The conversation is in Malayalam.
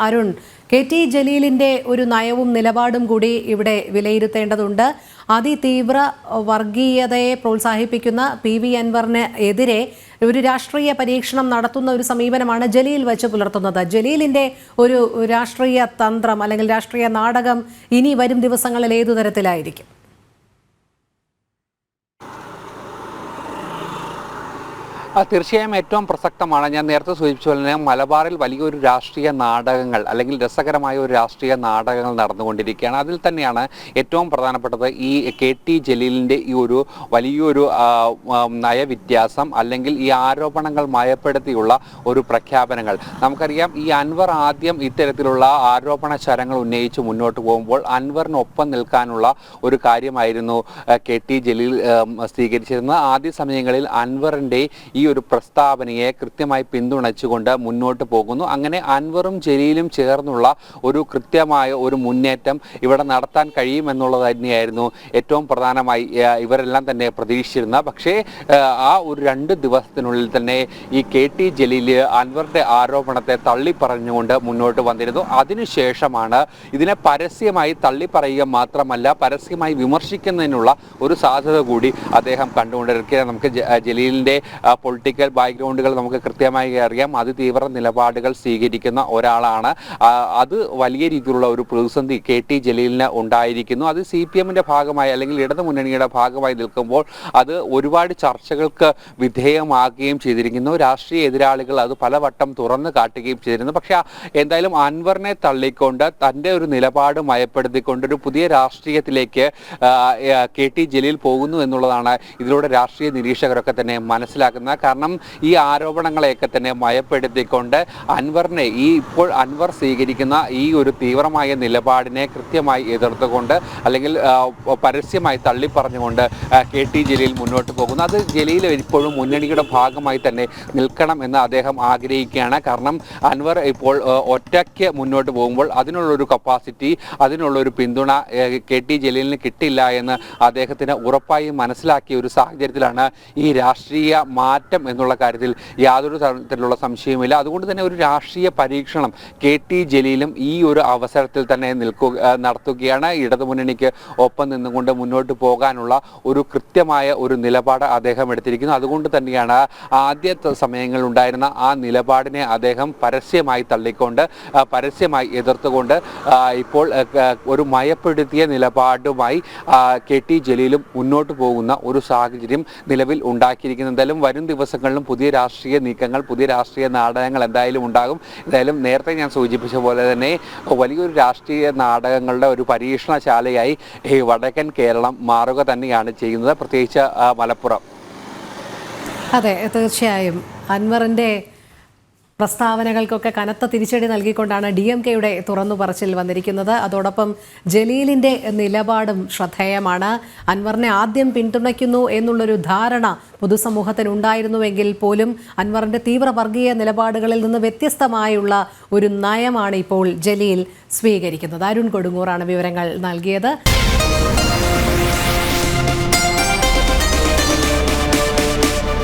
അരുൺ, കെ.ടി. ജലീലിന്റെ ഒരു നയവും നിലപാടും കൂടി ഇവിടെ വിലയിരുത്തേണ്ടതുണ്ട്. അതിതീവ്ര വർഗീയതയെ പ്രോത്സാഹിപ്പിക്കുന്ന പി.വി. അൻവറിന് എതിരെ ഒരു രാഷ്ട്രീയ പരീക്ഷണം നടത്തുന്ന ഒരു സമീപനമാണ് ജലീൽ വെച്ച് പുലർത്തുന്നത്. ജലീലിന്റെ ഒരു രാഷ്ട്രീയ തന്ത്രം അല്ലെങ്കിൽ രാഷ്ട്രീയ നാടകം ഇനി വരും ദിവസങ്ങളിൽ ഏതു തരത്തിലായിരിക്കും? തീർച്ചയായും ഏറ്റവും പ്രസക്തമാണ്. ഞാൻ നേരത്തെ സൂചിപ്പിച്ച പോലെ തന്നെ മലബാറിൽ വലിയൊരു രാഷ്ട്രീയ നാടകങ്ങൾ അല്ലെങ്കിൽ രസകരമായ ഒരു രാഷ്ട്രീയ നാടകങ്ങൾ നടന്നുകൊണ്ടിരിക്കുകയാണ്. അതിൽ തന്നെയാണ് ഏറ്റവും പ്രധാനപ്പെട്ടത് ഈ കെ.ടി. ജലീലിൻ്റെ ഈ ഒരു വലിയൊരു നയവ്യത്യാസം അല്ലെങ്കിൽ ഈ ആരോപണങ്ങൾ മയപ്പെടുത്തിയുള്ള ഒരു പ്രഖ്യാപനങ്ങൾ. നമുക്കറിയാം, ഈ അൻവർ ആദ്യം ഇത്തരത്തിലുള്ള ആരോപണ ശരങ്ങൾ ഉന്നയിച്ച് മുന്നോട്ട് പോകുമ്പോൾ അൻവറിനൊപ്പം നിൽക്കാനുള്ള ഒരു കാര്യമായിരുന്നു കെ.ടി. ജലീൽ സ്വീകരിച്ചിരുന്നത്. ആദ്യ സമയങ്ങളിൽ അൻവറിൻ്റെ ഈ ഒരു പ്രസ്താവനയെ കൃത്യമായി പിന്തുണച്ചുകൊണ്ട് മുന്നോട്ട് പോകുന്നു. അങ്ങനെ അൻവറും ജലീലും ചേർന്നുള്ള ഒരു കൃത്യമായ ഒരു മുന്നേറ്റം ഇവിടെ നടത്താൻ കഴിയുമെന്നുള്ളത് തന്നെയായിരുന്നു ഏറ്റവും പ്രധാനമായി ഇവരെല്ലാം തന്നെ പ്രതീക്ഷിച്ചിരുന്നത്. പക്ഷേ ആ ഒരു 2 ദിവസത്തിനുള്ളിൽ തന്നെ ഈ കെ.ടി. ജലീൽ അൻവറിന്റെ ആരോപണത്തെ തള്ളിപ്പറഞ്ഞുകൊണ്ട് മുന്നോട്ട് വന്നിരുന്നു. അതിനുശേഷമാണ് ഇതിനെ പരസ്യമായി തള്ളിപ്പറയുക മാത്രമല്ല പരസ്യമായി വിമർശിക്കുന്നതിനുള്ള ഒരു സാധ്യത കൂടി അദ്ദേഹം കണ്ടുകൊണ്ടിരിക്കുക. നമുക്ക് ജലീലിന്റെ പൊളിറ്റിക്കൽ ബാക്ക്ഗ്രൗണ്ടുകൾ നമുക്ക് കൃത്യമായി അറിയാം. അതിതീവ്ര നിലപാടുകൾ സ്വീകരിക്കുന്ന ഒരാളാണ്. അത് വലിയ രീതിയിലുള്ള ഒരു പ്രതിസന്ധി കെ.ടി. ജലീലിന് ഉണ്ടായിരിക്കുന്നു. അത് CPM-ന്റെ ഭാഗമായി അല്ലെങ്കിൽ ഇടതുമുന്നണിയുടെ ഭാഗമായി നിൽക്കുമ്പോൾ അത് ഒരുപാട് ചർച്ചകൾക്ക് വിധേയമാകുകയും ചെയ്തിരിക്കുന്നു. രാഷ്ട്രീയ എതിരാളികൾ അത് പലവട്ടം തുറന്നു കാട്ടുകയും ചെയ്തിരുന്നു. പക്ഷേ എന്തായാലും അൻവറിനെ തള്ളിക്കൊണ്ട് തൻ്റെ ഒരു നിലപാട് മയപ്പെടുത്തിക്കൊണ്ട് ഒരു പുതിയ രാഷ്ട്രീയത്തിലേക്ക് കെ.ടി. ജലീൽ പോകുന്നു എന്നുള്ളതാണ് ഇതിലൂടെ രാഷ്ട്രീയ നിരീക്ഷകരൊക്കെ തന്നെ മനസ്സിലാക്കുന്നത്. കാരണം ഈ ആരോപണങ്ങളെയൊക്കെ തന്നെ മയപ്പെടുത്തിക്കൊണ്ട് അൻവറിനെ ഇപ്പോൾ അൻവർ സ്വീകരിക്കുന്ന ഈ ഒരു തീവ്രമായ നിലപാടിനെ കൃത്യമായി എതിർത്തുകൊണ്ട് അല്ലെങ്കിൽ പരസ്യമായി തള്ളിപ്പറഞ്ഞുകൊണ്ട് കെ.ടി. ജലീൽ മുന്നോട്ട് പോകുന്നു. അത് ജലീൽ ഇപ്പോഴും മുന്നണിയുടെ ഭാഗമായി തന്നെ നിൽക്കണം എന്ന് അദ്ദേഹം ആഗ്രഹിക്കുകയാണ്. കാരണം അൻവർ ഇപ്പോൾ ഒറ്റയ്ക്ക് മുന്നോട്ട് പോകുമ്പോൾ അതിനുള്ളൊരു കപ്പാസിറ്റി, അതിനുള്ളൊരു പിന്തുണ കെ.ടി. ജലീലിന് കിട്ടില്ല എന്ന് അദ്ദേഹത്തിന് ഉറപ്പായും മനസ്സിലാക്കിയ ഒരു സാഹചര്യത്തിലാണ് ഈ രാഷ്ട്രീയ മാറ്റം എന്നുള്ള കാര്യത്തിൽ യാതൊരു തരത്തിലുള്ള സംശയവുമില്ല. അതുകൊണ്ട് തന്നെ ഒരു രാഷ്ട്രീയ പരീക്ഷണം കെ.ടി. ജലീലും ഈ ഒരു അവസരത്തിൽ തന്നെ നടത്തുകയാണ്. ഇടതുമുന്നണിക്ക് ഒപ്പം നിന്നുകൊണ്ട് മുന്നോട്ട് പോകാനുള്ള ഒരു കൃത്യമായ ഒരു നിലപാട് അദ്ദേഹം എടുത്തിരിക്കുന്നു. അതുകൊണ്ട് തന്നെയാണ് ആദ്യത്തെ സമയങ്ങളിൽ ഉണ്ടായിരുന്ന ആ നിലപാടിനെ അദ്ദേഹം പരസ്യമായി തള്ളിക്കൊണ്ട് പരസ്യമായി എതിർത്തുകൊണ്ട് ഇപ്പോൾ ഒരു മയപ്പെടുത്തിയ നിലപാടുമായി കെ.ടി. ജലീലും മുന്നോട്ട് പോകുന്ന ഒരു സാഹചര്യം നിലവിൽ ഉണ്ടാക്കിയിരിക്കുന്നത്. എന്തായാലും വരും ദിവസങ്ങളിലും പുതിയ രാഷ്ട്രീയ നീക്കങ്ങൾ, പുതിയ രാഷ്ട്രീയ നാടകങ്ങൾ എന്തായാലും ഉണ്ടാകും. എന്തായാലും നേരത്തെ ഞാൻ സൂചിപ്പിച്ച പോലെ തന്നെ വലിയൊരു രാഷ്ട്രീയ നാടകങ്ങളുടെ ഒരു പരീക്ഷണശാലയായി വടക്കൻ കേരളം മാറുക തന്നെയാണ് ചെയ്യുന്നത്, പ്രത്യേകിച്ച് മലപ്പുറം. അതെ, തീർച്ചയായും അൻവറിന്റെ പ്രസ്താവനകൾക്കൊക്കെ കനത്ത തിരിച്ചടി നൽകിക്കൊണ്ടാണ് DMK-യുടെ തുറന്നു പറച്ചിൽ വന്നിരിക്കുന്നത്. അതോടൊപ്പം ജലീലിന്റെ നിലപാടും ശ്രദ്ധേയമാണ്. അൻവറിനെ ആദ്യം പിന്തുണയ്ക്കുന്നു എന്നുള്ളൊരു ധാരണ പൊതുസമൂഹത്തിനുണ്ടായിരുന്നുവെങ്കിൽ പോലും അൻവറിന്റെ തീവ്ര വർഗീയ നിലപാടുകളിൽ നിന്ന് വ്യത്യസ്തമായുള്ള ഒരു നയമാണ് ഇപ്പോൾ ജലീൽ സ്വീകരിക്കുന്നത്. അരുൺ കൊടുങ്ങൂറാണ് വിവരങ്ങൾ നൽകിയത്.